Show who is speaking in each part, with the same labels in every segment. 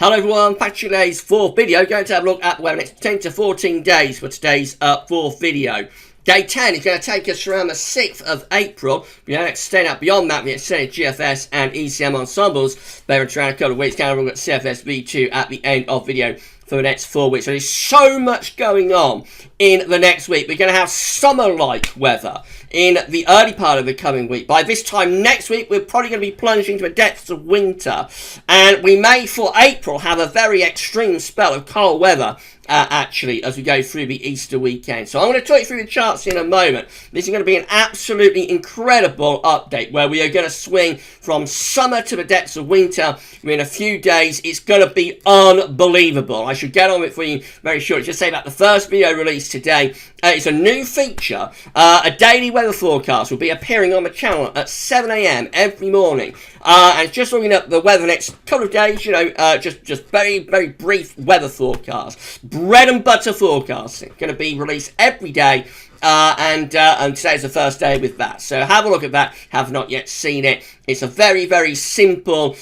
Speaker 1: Hello everyone, back to today's fourth video. Going to have a look at the weather next 10 to 14 days for today's fourth video. Day 10 is going to take us around the 6th of April. We don't extend out beyond that. We extend GFS and ECM ensembles. They're around a couple of weeks. Going to look at CFS-V2 at the end of video for the next 4 weeks. So there's so much going on in the next week. We're going to have summer-like weather in the early part of the coming week. By this time next week, we're probably going to be plunging into the depths of winter. And we may, for April, have a very extreme spell of cold weather, actually, as we go through the Easter weekend. So I'm going to talk you through the charts in a moment. This is going to be an absolutely incredible update where we are going to swing from summer to the depths of winter in a few days. It's going to be unbelievable. I should get on with it for you very shortly. Just say that the first video released today is a new feature. A daily weather forecast will be appearing on the channel at 7 AM every morning. And just looking at the weather next couple of days, you know, just very, very brief weather forecast. Bread and butter forecasting. Going to be released every day. And today's the first day with that. So have a look at that. Have not yet seen it. It's a very, very simple,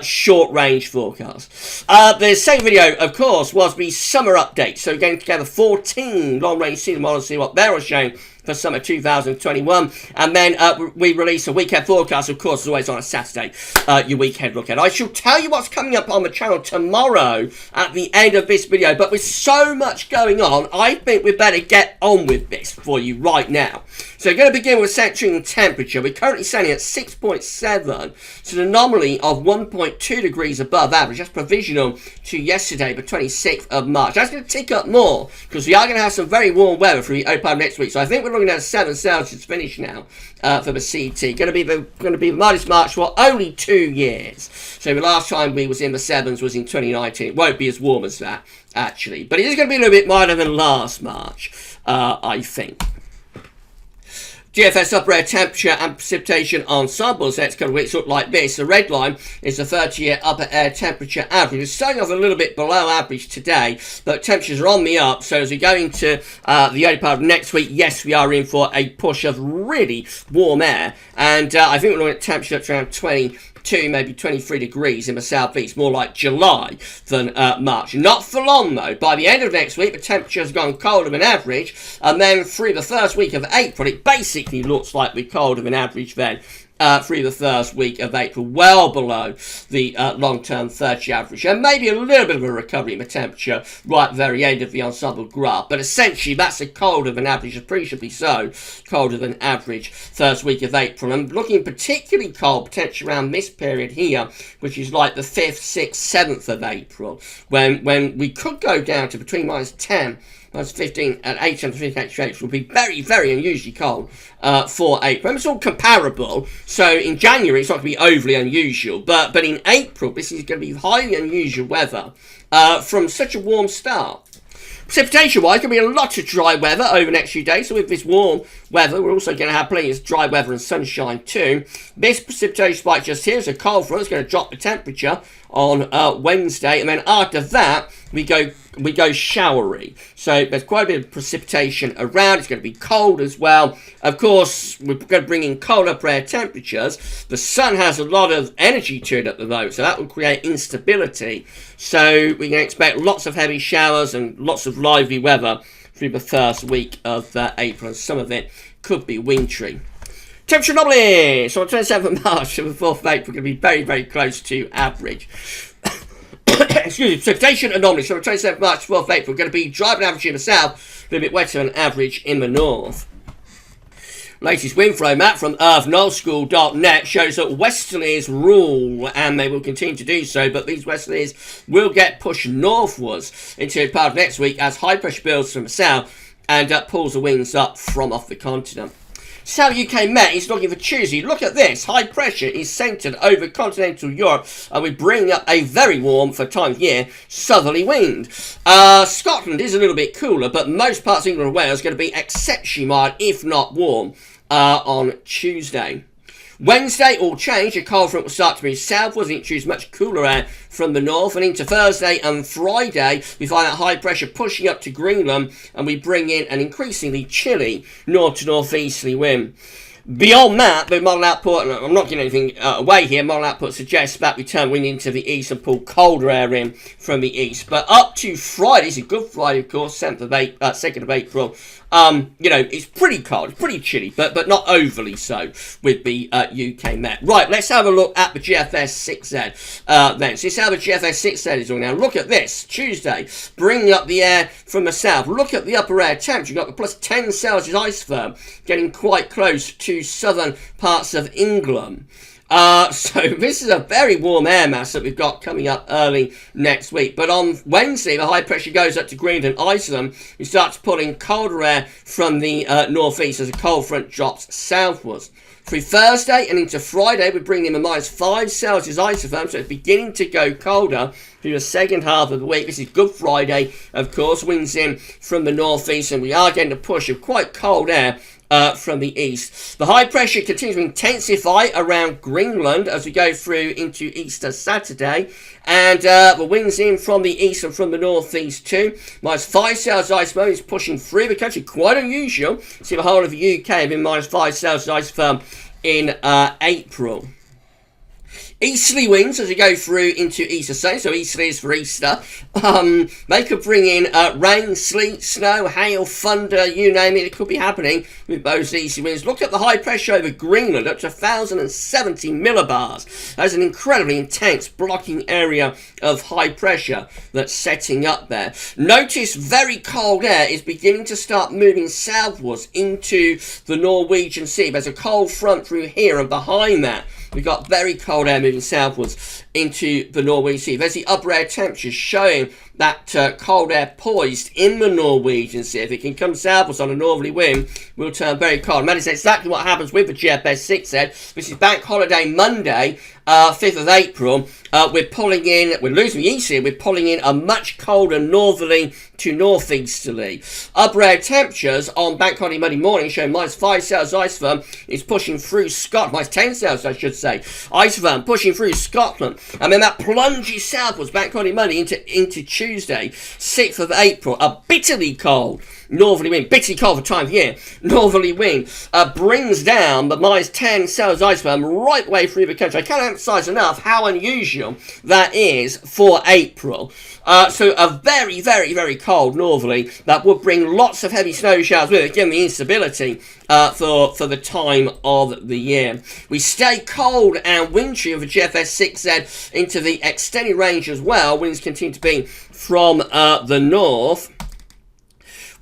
Speaker 1: short-range forecast. The second video, of course, was the summer update. So we're getting together 14 long-range season models to see what they're all showing for summer 2021. And then we release a weekend forecast, of course, as always on a Saturday, your weekend look at. I shall tell you what's coming up on the channel tomorrow at the end of this video. But with so much going on, I think we better get on with this for you right now. So we're going to begin with centering temperature. We're currently standing at 6.7. It's an anomaly of 1.2 degrees above average. That's provisional to yesterday, the 26th of March. That's going to tick up more because we are going to have some very warm weather for the open next week. So I think we're looking at a 7 Celsius finish now for the CT. Going to be the mildest March for only 2 years. So the last time we was in the 7s was in 2019. It won't be as warm as that, actually. But it is going to be a little bit milder than last March, I think. GFS upper air temperature and precipitation ensembles next couple of weeks look like this. The red line is the 30-year upper air temperature average. It's starting off a little bit below average today, but temperatures are on the up. So as we go into the early part of next week, yes, we are in for a push of really warm air. And I think we're looking at temperatures around 22, maybe 23 degrees in the southeast, more like July than March. Not for long though. By the end of next week, the temperature has gone colder than average, and then through the first week of April, it basically looks like we're colder than average then. Through the first week of April, well below the long-term 30 average, and maybe a little bit of a recovery in the temperature right at the very end of the ensemble graph. But essentially, that's a colder than average, appreciably so, colder than average first week of April. And looking particularly cold, potentially around this period here, which is like the 5th, 6th, 7th of April, when we could go down to between -10, -15 and 8 and 15 will be very, very unusually cold for April. It's all comparable. So in January, it's not going to be overly unusual. But in April, this is going to be highly unusual weather from such a warm start. Precipitation-wise, going to be a lot of dry weather over the next few days. So with this warm weather, we're also going to have plenty of dry weather and sunshine too. This precipitation spike just here is a cold front. It's going to drop the temperature on Wednesday, and then after that, we go showery. So there's quite a bit of precipitation around. It's going to be cold as well. Of course, we're going to bring in cold upper air temperatures. The sun has a lot of energy to it at the moment, so that will create instability. So we can expect lots of heavy showers and lots of lively weather through the first week of April, and some of it could be wintry. Temperature anomalies! So on 27th of March to the 4th of April, going to be very, very close to average. Excuse me, precipitation anomalies. So on 27th of March to 4th of April, going to be dry than average in the south, a little bit wetter than average in the north. Latest wind flow map from earthnullschool.net shows that westerlies rule, and they will continue to do so, but these westerlies will get pushed northwards into part of next week as high pressure builds from the south and pulls the winds up from off the continent. So UK Met is looking for Tuesday. Look at this. High pressure is centred over continental Europe, and we're bringing up a very warm, for time of year, southerly wind. Scotland is a little bit cooler, but most parts of England and Wales are going to be exceptionally mild, if not warm, on Tuesday. Wednesday, all change. A cold front will start to move southwards and introduce much cooler air from the north. And into Thursday and Friday, we find that high pressure pushing up to Greenland, and we bring in an increasingly chilly north to northeasterly wind. Beyond that, the model output, and I'm not giving anything away here, model output suggests that we turn wind into the east and pull colder air in from the east. But up to Friday, it's a Good Friday, of course, 2nd of April, you know, it's pretty cold, it's pretty chilly, but not overly so with the UK Met. Right, let's have a look at the GFS 6Z then. So this is how the GFS 6Z is all now. Look at this, Tuesday, bringing up the air from the south. Look at the upper air temperature. You've got the plus 10 Celsius isotherm getting quite close to southern parts of England. So this is a very warm air mass that we've got coming up early next week. But on Wednesday, the high pressure goes up to Greenland, Iceland. We start pulling colder air from the northeast as a cold front drops southwards. Through Thursday and into Friday, we bring in a minus 5 Celsius isotherm, so it's beginning to go colder through the second half of the week. This is Good Friday, of course, winds in from the northeast, and we are getting a push of quite cold air from the east. The high pressure continues to intensify around Greenland as we go through into Easter Saturday, and the winds in from the east and from the northeast too. Minus 5 Celsius isotherm is pushing through the country, quite unusual. See the whole of the UK having minus 5 Celsius isotherm in April. Easterly winds as we go through into Easter Sunday, so easterly is for Easter. They could bring in rain, sleet, snow, hail, thunder, you name it. It could be happening with those easterly winds. Look at the high pressure over Greenland, up to 1,070 millibars. That's an incredibly intense blocking area of high pressure that's setting up there. Notice very cold air is beginning to start moving southwards into the Norwegian Sea. There's a cold front through here, and behind that we've got very cold air moving southwards into the Norwegian Sea. There's the upper air temperatures showing that cold air poised in the Norwegian Sea. If it can come southwards on a northerly wind, we'll turn very cold. And that is exactly what happens with the GFS 6Z. This is Bank Holiday Monday, 5th of April. We're losing the easterly, we're pulling in a much colder northerly to northeasterly. Upper air temperatures on Bank Holiday Monday morning showing minus 5 Celsius isotherm is pushing through Scotland, minus 10 Celsius I should say, isotherm pushing through Scotland, and then that plunges southwards Bank Holiday Monday into Tuesday, 6th of April. A bitterly cold northerly wind, bitterly cold for time of year, northerly wind brings down the minus 10 Celsius isotherm right the way through the country. I can't emphasize enough how unusual that is for April. So a very, very, very cold northerly that would bring lots of heavy snow showers with it, given the instability for the time of the year. We stay cold and wintry with the GFS 6Z into the extended range as well. Winds continue to be from the north.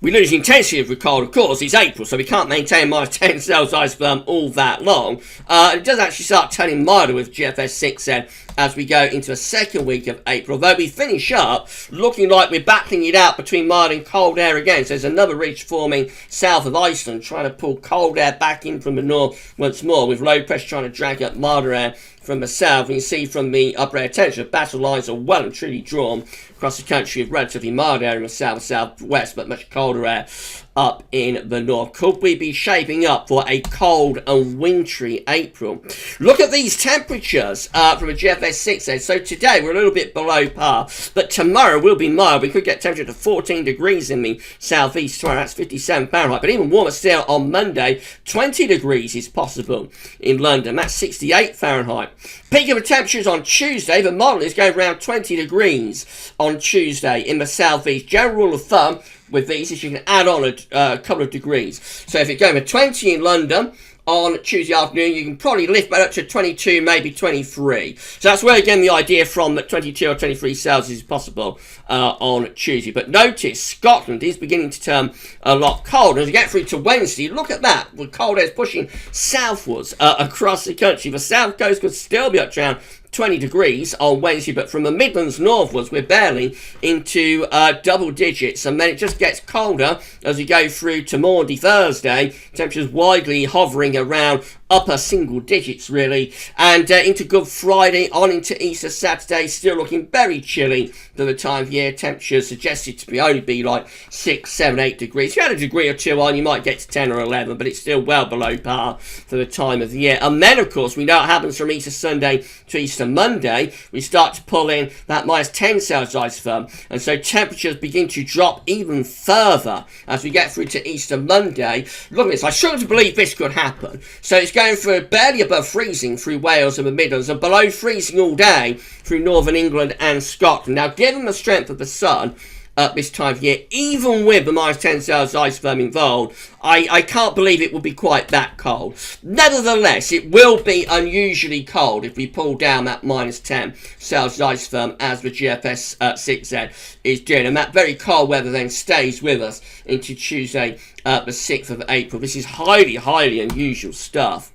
Speaker 1: We lose the intensity of the cold, of course. It's April, so we can't maintain minus 10 Celsius isotherm all that long. It does actually start turning milder with GFS 6Z as we go into the second week of April, though we finish up looking like we're battling it out between mild and cold air again. So there's another ridge forming south of Iceland, trying to pull cold air back in from the north once more, with low pressure trying to drag up milder air from the south. You can see from the upper air temperature, battle lines are well and truly drawn across the country with relatively mild air in the south and southwest, but much colder air up in the north. Could we be shaping up for a cold and wintry April? Look at these temperatures from a GFS 6Z. So today we're a little bit below par, but tomorrow will be mild. We could get temperature to 14 degrees in the southeast tomorrow. That's 57 Fahrenheit. But even warmer still on Monday, 20 degrees is possible in London. That's 68 Fahrenheit. Peak of the temperatures on Tuesday. The model is going around 20 degrees on Tuesday in the southeast. General rule of thumb with these is you can add on a couple of degrees. So if it's going for 20 in London on Tuesday afternoon, you can probably lift that up to 22, maybe 23. So that's where, again, the idea from that 22 or 23 Celsius is possible on Tuesday. But notice Scotland is beginning to turn a lot colder. As we get through to Wednesday, look at that. The cold air is pushing southwards across the country. The south coast could still be up to around 20 degrees on Wednesday, but from the Midlands northwards, we're barely into double digits, and then it just gets colder as we go through to Maundy Thursday. Temperatures widely hovering around upper single digits really, and into Good Friday on into Easter Saturday, still looking very chilly for the time of year. Temperatures suggested to be only be like 6, 7, 8 degrees. If you had a degree or two on, you might get to 10 or 11, but it's still well below par for the time of the year. And then of course we know what happens from Easter Sunday to Easter Monday. We start to pull in that minus 10 Celsius firm, and so temperatures begin to drop even further as we get through to Easter Monday. Look at this, I struggle to believe this could happen. So it's going for barely above freezing through Wales and the Midlands, and below freezing all day through Northern England and Scotland. Now, given the strength of the sun at this time of year, even with the minus 10 Celsius ice firm involved, I can't believe it will be quite that cold. Nevertheless, it will be unusually cold if we pull down that minus 10 Celsius ice firm as the GFS 6Z is doing. And that very cold weather then stays with us into Tuesday, the 6th of April. This is highly, highly unusual stuff.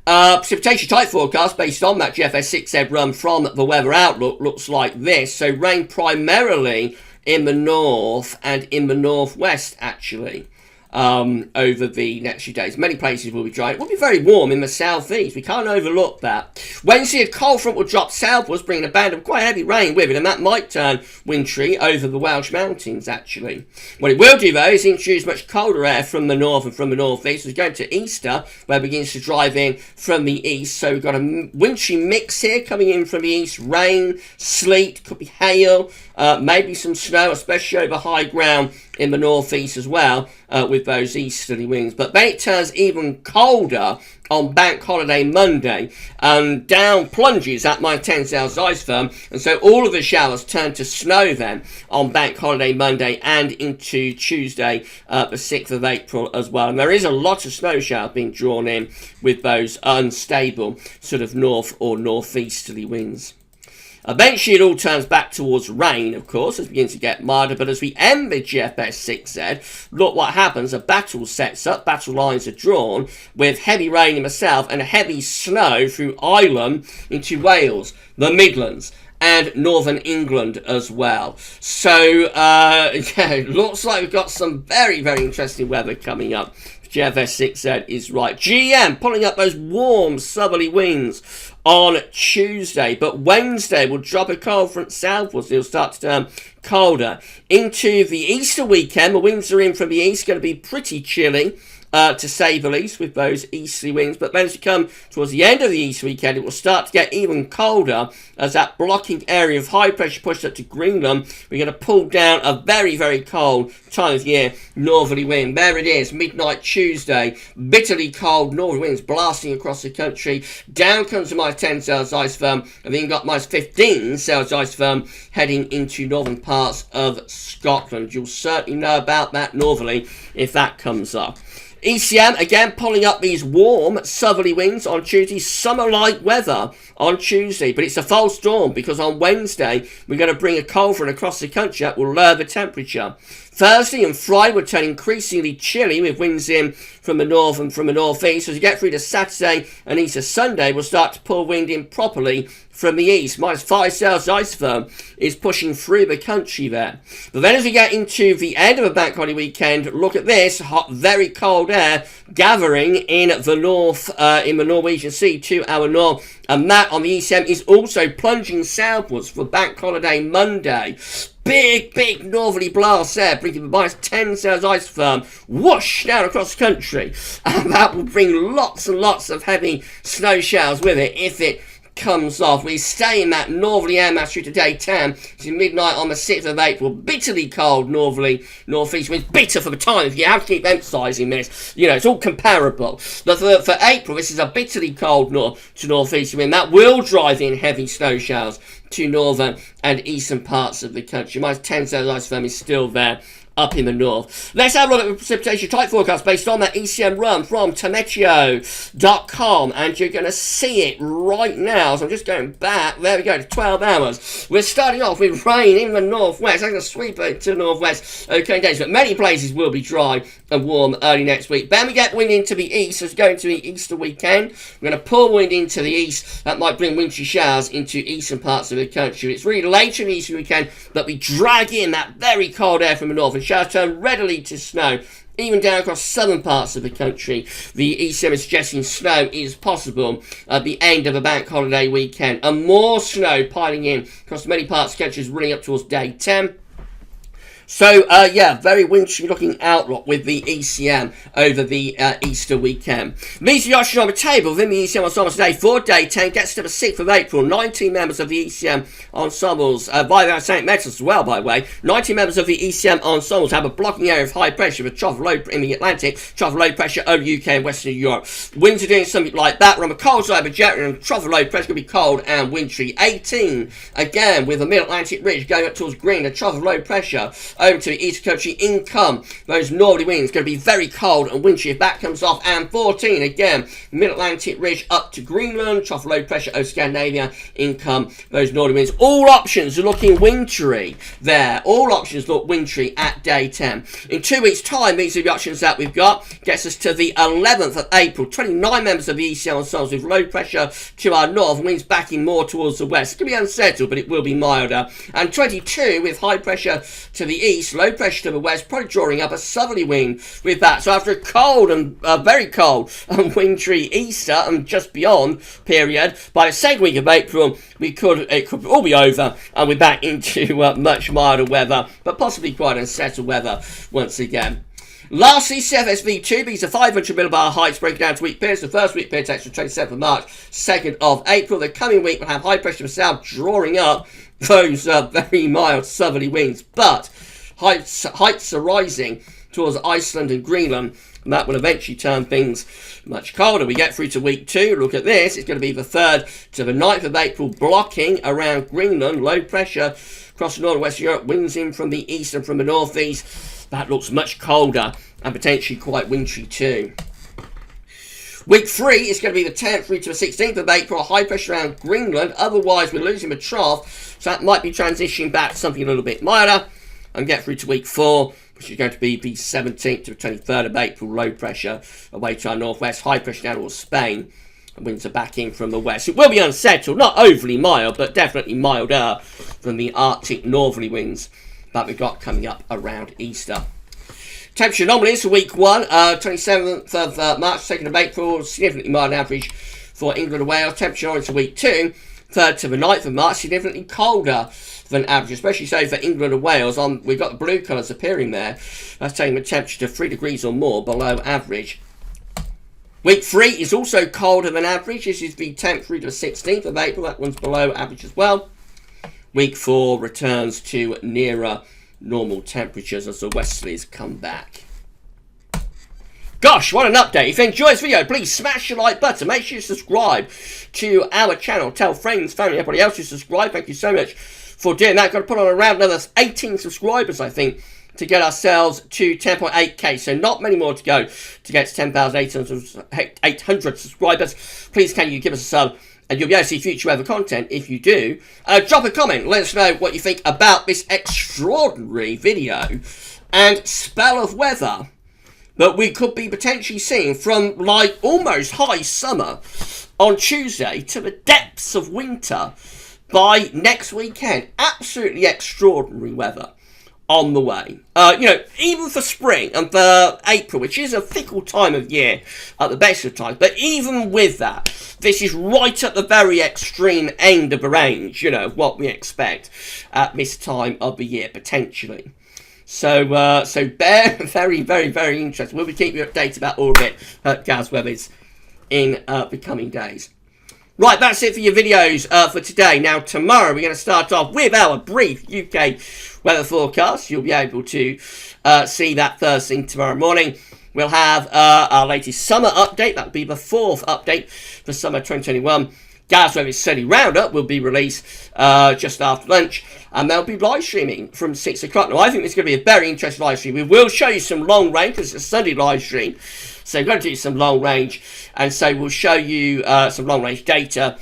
Speaker 1: Precipitation type forecast based on that GFS 6Z run from the Weather Outlook looks like this. So rain primarily in the north and in the northwest actually. Over the next few days. Many places will be dry. It will be very warm in the southeast. We can't overlook that. Wednesday, a cold front will drop southwards, bringing a band of quite heavy rain with it, and that might turn wintry over the Welsh mountains, actually. What it will do, though, is introduce much colder air from the north and from the northeast. We're going to Easter, where it begins to drive in from the east. So we've got a wintry mix here coming in from the east. Rain, sleet, could be hail, maybe some snow, especially over high ground in the northeast as well, with those easterly winds. But then it turns even colder on Bank Holiday Monday, and down plunges at minus 10 Celsius ice firm, and so all of the showers turn to snow then on Bank Holiday Monday and into Tuesday, the 6th of April as well. And there is a lot of snow showers being drawn in with those unstable sort of north or northeasterly winds. Eventually it all turns back towards rain, of course, as it begins to get milder, but as we end the GFS 6Z, look what happens. A battle sets up, battle lines are drawn, with heavy rain in the south and heavy snow through Ireland into Wales, the Midlands, and Northern England as well. So, yeah, looks like we've got some very, very interesting weather coming up. GFS 6Z is right. GM pulling up those warm southerly winds on Tuesday, but Wednesday will drop a cold front southwards. It'll start to turn colder into the Easter weekend. The winds are in from the east, going to be pretty chilly, to say the least, with those easterly winds. But then as we come towards the end of the Easter weekend, it will start to get even colder as that blocking area of high pressure pushed up to Greenland. We're going to pull down a very, very cold time of year northerly wind. There it is, midnight Tuesday, bitterly cold northerly winds blasting across the country. Down comes the minus 10 Celsius ice firm, and then you've got minus 15 Celsius ice firm heading into northern parts of Scotland. You'll certainly know about that northerly if that comes up. ECM, again, pulling up these warm southerly winds on Tuesday. Summer-like weather on Tuesday, but it's a false dawn because on Wednesday, we're going to bring a cold front across the country that will lower the temperature. Thursday and Friday will turn increasingly chilly with winds in from the north and from the northeast. As you get through to Saturday and Easter Sunday, we'll start to pull wind in properly from the east. Minus 5 Celsius ice firm is pushing through the country there. But then as we get into the end of a bank holiday weekend, look at this, hot, very cold air gathering in the north, in the Norwegian Sea to our north. And that on the ECM is also plunging southwards for Bank Holiday Monday. Big, big northerly blasts there, bringing the minus 10 Celsius ice firm whoosh down across the country. And that will bring lots and lots of heavy snow showers with it if it comes off. We stay in that northerly air mass through to day 10 to midnight on the 6th of April. Bitterly cold northerly northeast winds. Bitter for the time. You have to keep emphasising this. You know, it's all comparable. But for April, this is a bitterly cold north to northeast wind. That will drive in heavy snow showers to northern and eastern parts of the country. Minus 10 Celsius ice firm is still there up in the north. Let's have a look at the precipitation type forecast based on that ECM run from Meteo.com, and you're going to see it right now. So I'm just going back. There we go, to 12 hours. We're starting off with rain in the northwest. I'm going to sweep it to the northwest. Okay, days, but many places will be dry and warm early next week. Then we get wind into the east. It's going to be Easter weekend. We're going to pull wind into the east. That might bring wintry showers into eastern parts of the country. It's really later in the Easter weekend that we drag in that very cold air from the north, and showers turn readily to snow even down across southern parts of the country, the ECM is suggesting snow is possible at the end of a bank holiday weekend. And more snow piling in across many parts of the country, running up towards day 10. So, yeah, very wintry looking outlook with the ECM over the Easter weekend. Meteorology on the table within the ECM Ensemble today for day 10 gets to the 6th of April. 19 members of the ECM Ensembles, by the St. Metals as well, by the way. 19 members of the ECM Ensembles have a blocking area of high pressure with trough low in the Atlantic, trough low pressure over UK and Western Europe. Winds are doing something like that. We're on the cold side of the jet, and trough low pressure will be cold and wintry. 18, again, with the mid-Atlantic ridge going up towards green, a trough of low pressure over to the east country. In come those northerly winds, going to be very cold and wintry if that comes off. And 14, again, mid-Atlantic ridge up to Greenland, trough low pressure over Scandinavia. In come those northerly winds. All options are looking wintry there. All options look wintry at day 10. In 2 weeks' time, these are the options that we've got. Gets us to the 11th of April. 29 members of the ECM Ensembles with low pressure to our north, winds backing more towards the west. It's going to be unsettled, but it will be milder. And 22 with high pressure to the east, low pressure to the west, probably drawing up a southerly wind with that. So after a cold and very cold and wintry Easter and just beyond period, by the second week of April, it could all be over and we're back into much milder weather, but possibly quite unsettled weather once again. Lastly, CFSV2, these are 500 millibar heights breaking down to week periods. The first week period takes from 27th of March, 2nd of April. The coming week will have high pressure to the south drawing up those very mild southerly winds, but heights are rising towards Iceland and Greenland, and that will eventually turn things much colder. We get through to week 2. Look at this. It's going to be the 3rd to the 9th of April, blocking around Greenland, low pressure across northern Western Europe, winds in from the east and from the northeast. That looks much colder and potentially quite wintry too. Week 3 is going to be the 10th through to the 16th of April, high pressure around Greenland. Otherwise, we're losing the trough, so that might be transitioning back to something a little bit milder. And get through to week 4, which is going to be the 17th to the 23rd of April, low pressure away to our northwest, high pressure down towards Spain. And winds are back in from the west. It will be unsettled, not overly mild, but definitely milder than the Arctic northerly winds that we've got coming up around Easter. Temperature anomalies for week 1, 27th of March, 2nd of April, significantly mild average for England and Wales. Temperature anomalies for week 2, 3rd to the 9th of March, significantly colder than average, especially so for England and Wales. We've got the blue colours appearing there. That's taking the temperature to 3 degrees or more below average. Week 3 is also colder than average. This is the 10th through to the 16th of April. That one's below average as well. Week 4 returns to nearer normal temperatures as the westerlies come back. Gosh, what an update. If you enjoyed this video, please smash the like button. Make sure you subscribe to our channel. Tell friends, family, everybody else to subscribe. Thank you so much for doing that. Got to put on around another 18 subscribers, I think, to get ourselves to 10.8k. So not many more to go to get to 10,800 subscribers. Please can you give us a sub, and you'll be able to see future weather content if you do. Drop a comment. Let us know what you think about this extraordinary video and spell of weather that we could be potentially seeing from like almost high summer on Tuesday to the depths of winter by next weekend. Absolutely extraordinary weather on the way. Even for spring and for April, which is a fickle time of year at the best of times, but even with that, this is right at the very extreme end of the range, of what we expect at this time of the year, potentially. So bear very, very, very interesting. We'll be keeping you updated about all of it at GavsWeatherVids in the coming days. Right, that's it for your videos for today. Now, tomorrow we're going to start off with our brief UK weather forecast. You'll be able to see that first thing tomorrow morning. We'll have our latest summer update. That'll be the 4th update for summer 2021. GavsWeatherVids Sunny Roundup will be released just after lunch, and they'll be live streaming from 6 o'clock. Now, I think it's going to be a very interesting live stream. We will show you some long range, because it's a Sunday live stream, so we're going to do some long range, and so we'll show you some long range data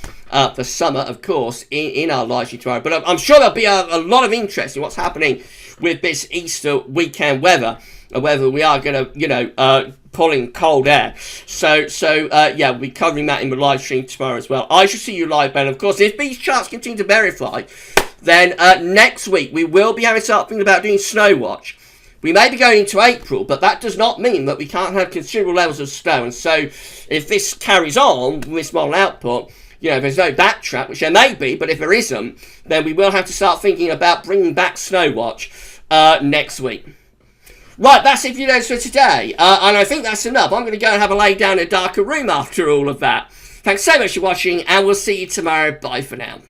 Speaker 1: for summer, of course, in our live stream tomorrow. But I'm sure there'll be a lot of interest in what's happening with this Easter weekend weather, and whether we are going to, pulling cold air. So yeah, we'll be covering that in the live stream tomorrow as well. I shall see you live, Ben. Of course, if these charts continue to verify, then next week we will be having something about doing Snow Watch. We may be going into April, but that does not mean that we can't have considerable levels of snow. And so if this carries on with this model output, you know, there's no backtrack, which there may be, but if there isn't, then we will have to start thinking about bringing back Snowwatch next week. Right, that's it for you guys for today, and I think that's enough. I'm going to go and have a lay down in a darker room after all of that. Thanks so much for watching, and we'll see you tomorrow. Bye for now.